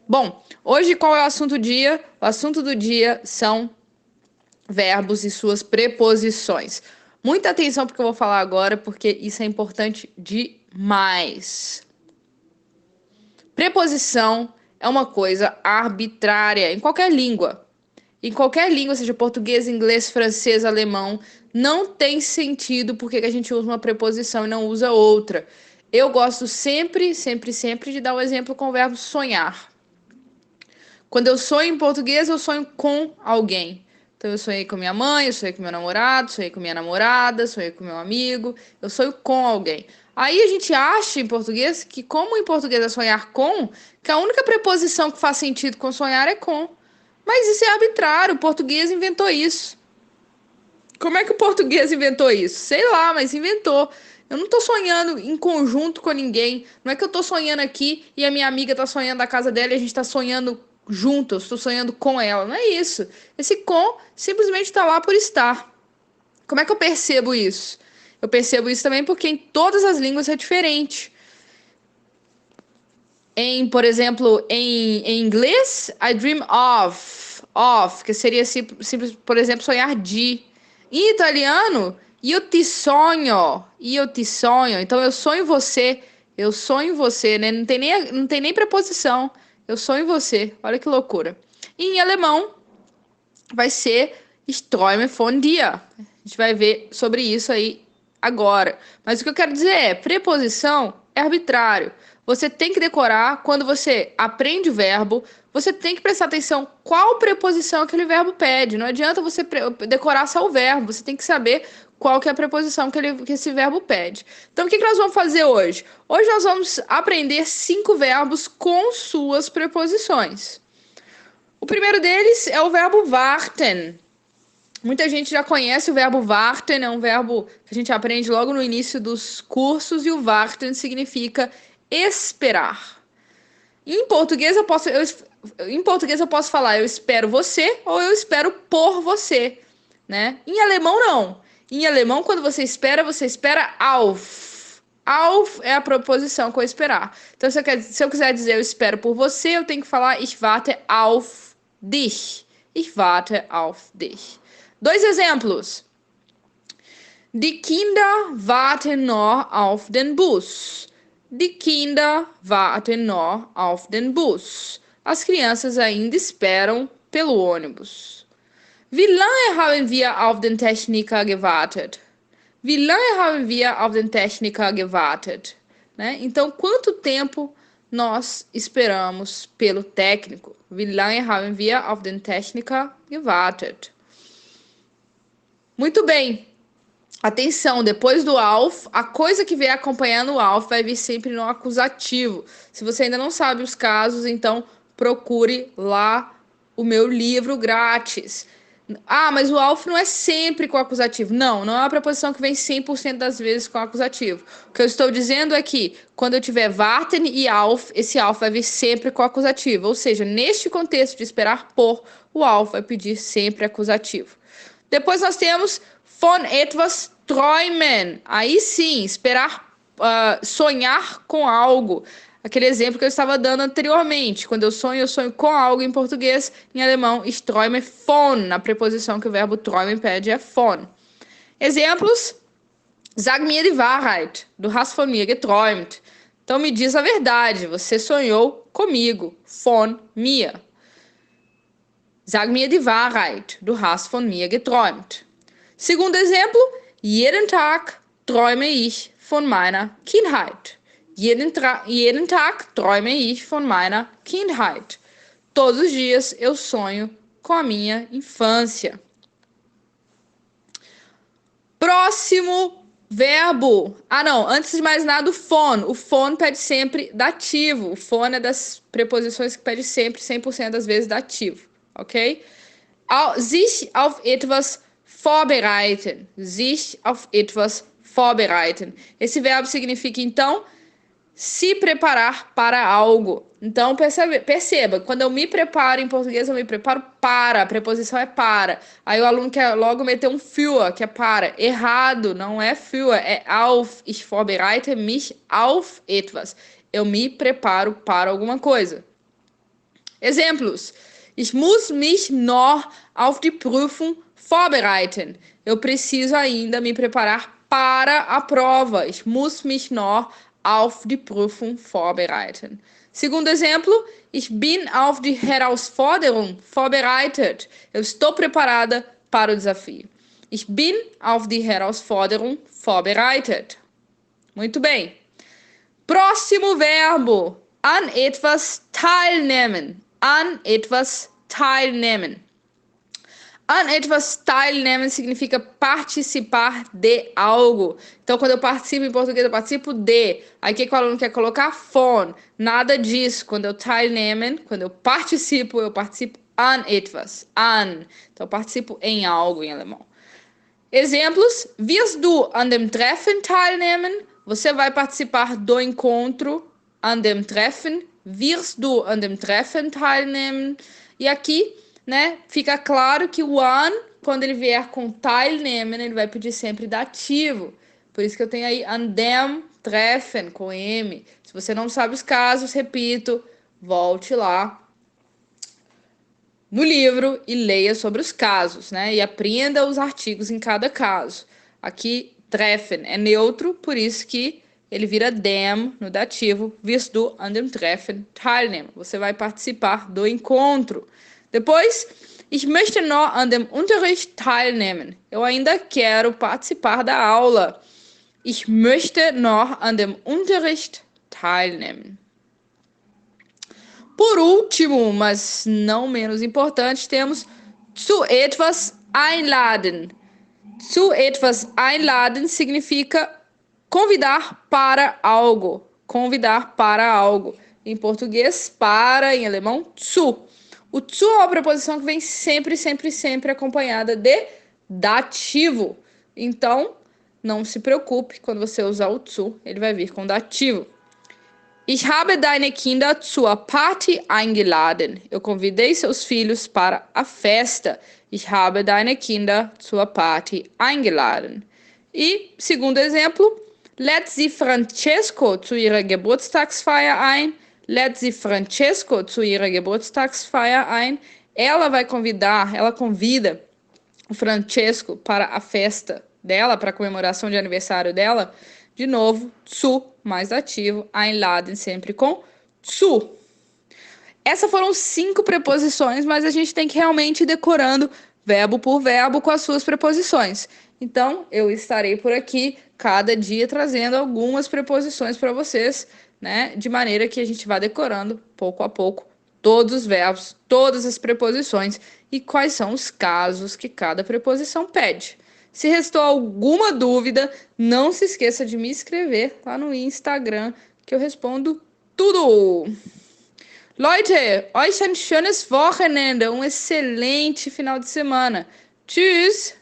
Bom, hoje qual é o assunto do dia? O assunto do dia são verbos e suas preposições. Muita atenção porque eu vou falar agora, porque isso é importante demais. Preposição é uma coisa arbitrária em qualquer língua. Em qualquer língua, seja português, inglês, francês, alemão, não tem sentido porque a gente usa uma preposição e não usa outra. Eu gosto sempre, sempre, sempre de dar o exemplo com o verbo sonhar. Quando eu sonho em português, eu sonho com alguém. Então, eu sonhei com minha mãe, eu sonhei com meu namorado, sonhei com minha namorada, sonhei com meu amigo, eu sonho com alguém. Aí a gente acha em português que, como em português é sonhar com, que a única preposição que faz sentido com sonhar é com. Mas isso é arbitrário, o português inventou isso. Como é que o português inventou isso? Sei lá, mas inventou. Eu não tô sonhando em conjunto com ninguém. Não é que eu tô sonhando aqui e a minha amiga tá sonhando na casa dela e a gente tá sonhando junto. Eu estou sonhando com ela. Não é isso. Esse com simplesmente tá lá por estar. Como é que eu percebo isso? Eu percebo isso também porque em todas as línguas é diferente. Por exemplo, em inglês, I dream of, que seria simples, por exemplo, sonhar de. Em italiano, io ti sonho. Então, eu sonho você, né? Não tem nem preposição. Eu sonho você. Olha que loucura. E em alemão, vai ser Ich träume von dir. A gente vai ver sobre isso aí agora. Mas o que eu quero dizer é, preposição é arbitrário. Você tem que decorar quando você aprende o verbo, você tem que prestar atenção qual preposição aquele verbo pede. Não adianta você decorar só o verbo, você tem que saber qual que é a preposição que esse verbo pede. Então, o que nós vamos fazer hoje? Hoje nós vamos aprender 5 verbos com suas preposições. O primeiro deles é o verbo warten. Muita gente já conhece o verbo warten, é um verbo que a gente aprende logo no início dos cursos, e o warten significa esperar. Em português eu posso falar eu espero você ou eu espero por você, né? Em alemão não. Em alemão, quando você espera auf. Auf é a preposição com esperar. Então, se eu quiser dizer eu espero por você, eu tenho que falar ich warte auf dich. Ich warte auf dich. 2 exemplos. Die Kinder warten noch auf den Bus. Die Kinder warten noch auf den Bus. As crianças ainda esperam pelo ônibus. Wie lange haben wir auf den Techniker gewartet? Wie lange haben wir auf den Techniker gewartet? Né? Então, quanto tempo nós esperamos pelo técnico? Wie lange haben wir auf den Techniker gewartet? Muito bem. Atenção, depois do auf, a coisa que vier acompanhando o auf vai vir sempre no acusativo. Se você ainda não sabe os casos, então procure lá o meu livro grátis. Ah, mas o auf não é sempre com acusativo. Não, não é uma preposição que vem 100% das vezes com acusativo. O que eu estou dizendo é que quando eu tiver warten e auf, esse auf vai vir sempre com acusativo. Ou seja, neste contexto de esperar por, o auf vai pedir sempre acusativo. Depois nós temos von etwas träumen. Aí sim, esperar, sonhar com algo. Aquele exemplo que eu estava dando anteriormente. Quando eu sonho com algo em português. Em alemão, ich träume von. A preposição que o verbo träumen pede é von. Exemplos. Sag mir die Wahrheit. Du hast von mir geträumt. Então me diz a verdade. Você sonhou comigo. Von mir. Sag mir die Wahrheit. Du hast von mir geträumt. Segundo exemplo, jeden Tag träume ich von meiner Kindheit. Jeden Tag träume ich von meiner Kindheit. Todos os dias eu sonho com a minha infância. Próximo verbo. Ah, não. Antes de mais nada, o von. O von pede sempre dativo. O von é das preposições que pede sempre, 100% das vezes, dativo. Ok? Sich auf etwas vorbereiten. Sich auf etwas vorbereiten. Esse verbo significa, então, se preparar para algo. Então, perceba, quando eu me preparo em português, eu me preparo para. A preposição é para. Aí o aluno quer logo meter um für, que é para. Errado, não é für, é auf. Ich vorbereite mich auf etwas. Eu me preparo para alguma coisa. Exemplos. Ich muss mich noch auf die Prüfung vorbereiten. Eu preciso ainda me preparar para a prova. Ich muss mich noch auf die Prüfung vorbereiten. Segundo exemplo, ich bin auf die Herausforderung vorbereitet. Eu estou preparada para o desafio. Ich bin auf die Herausforderung vorbereitet. Muito bem. Próximo verbo. An etwas teilnehmen. An etwas teilnehmen. An etwas teilnehmen significa participar de algo. Então, quando eu participo em português, eu participo de. Aí, o que o aluno quer colocar? Von. Nada disso. Quando eu teilnehmen, quando eu participo an etwas. An. Então, eu participo em algo em alemão. Exemplos. Wirst du an dem Treffen teilnehmen? Você vai participar do encontro an dem Treffen. Wirst du an dem Treffen teilnehmen? E aqui, né, fica claro que o an, quando ele vier com teilnehmen, ele vai pedir sempre dativo. Por isso que eu tenho aí an dem Treffen, com M. Se você não sabe os casos, repito, volte lá no livro e leia sobre os casos, né? E aprenda os artigos em cada caso. Aqui, treffen é neutro, por isso que ele vira dem no dativo. Wirst du an dem Treffen teilnehmen? Você vai participar do encontro. Depois, ich möchte noch an dem Unterricht teilnehmen. Eu ainda quero participar da aula. Ich möchte noch an dem Unterricht teilnehmen. Por último, mas não menos importante, temos zu etwas einladen. Zu etwas einladen significa convidar para algo. Convidar para algo. Em português, para, em alemão, zu. O zu é uma preposição que vem sempre, sempre, sempre acompanhada de dativo. Então, não se preocupe, quando você usar o zu, ele vai vir com dativo. Ich habe deine Kinder zur Party eingeladen. Eu convidei seus filhos para a festa. Ich habe deine Kinder zur Party eingeladen. E, segundo exemplo, lädt sie Francesco zu ihrer Geburtstagsfeier ein. Lädt sie Francesco zu ihrer Geburtstagsfeier ein. Ela convida o Francesco para a festa dela, para a comemoração de aniversário dela. De novo, zu, mais ativo, einladen sempre com zu. Essas foram 5 preposições, mas a gente tem que realmente ir decorando verbo por verbo com as suas preposições. Então, eu estarei por aqui cada dia trazendo algumas preposições para vocês, né? De maneira que a gente vá decorando pouco a pouco todos os verbos, todas as preposições e quais são os casos que cada preposição pede. Se restou alguma dúvida, não se esqueça de me escrever lá no Instagram, que eu respondo tudo. Leute, euch ein schönes Wochenende, excelente final de semana. Tschüss!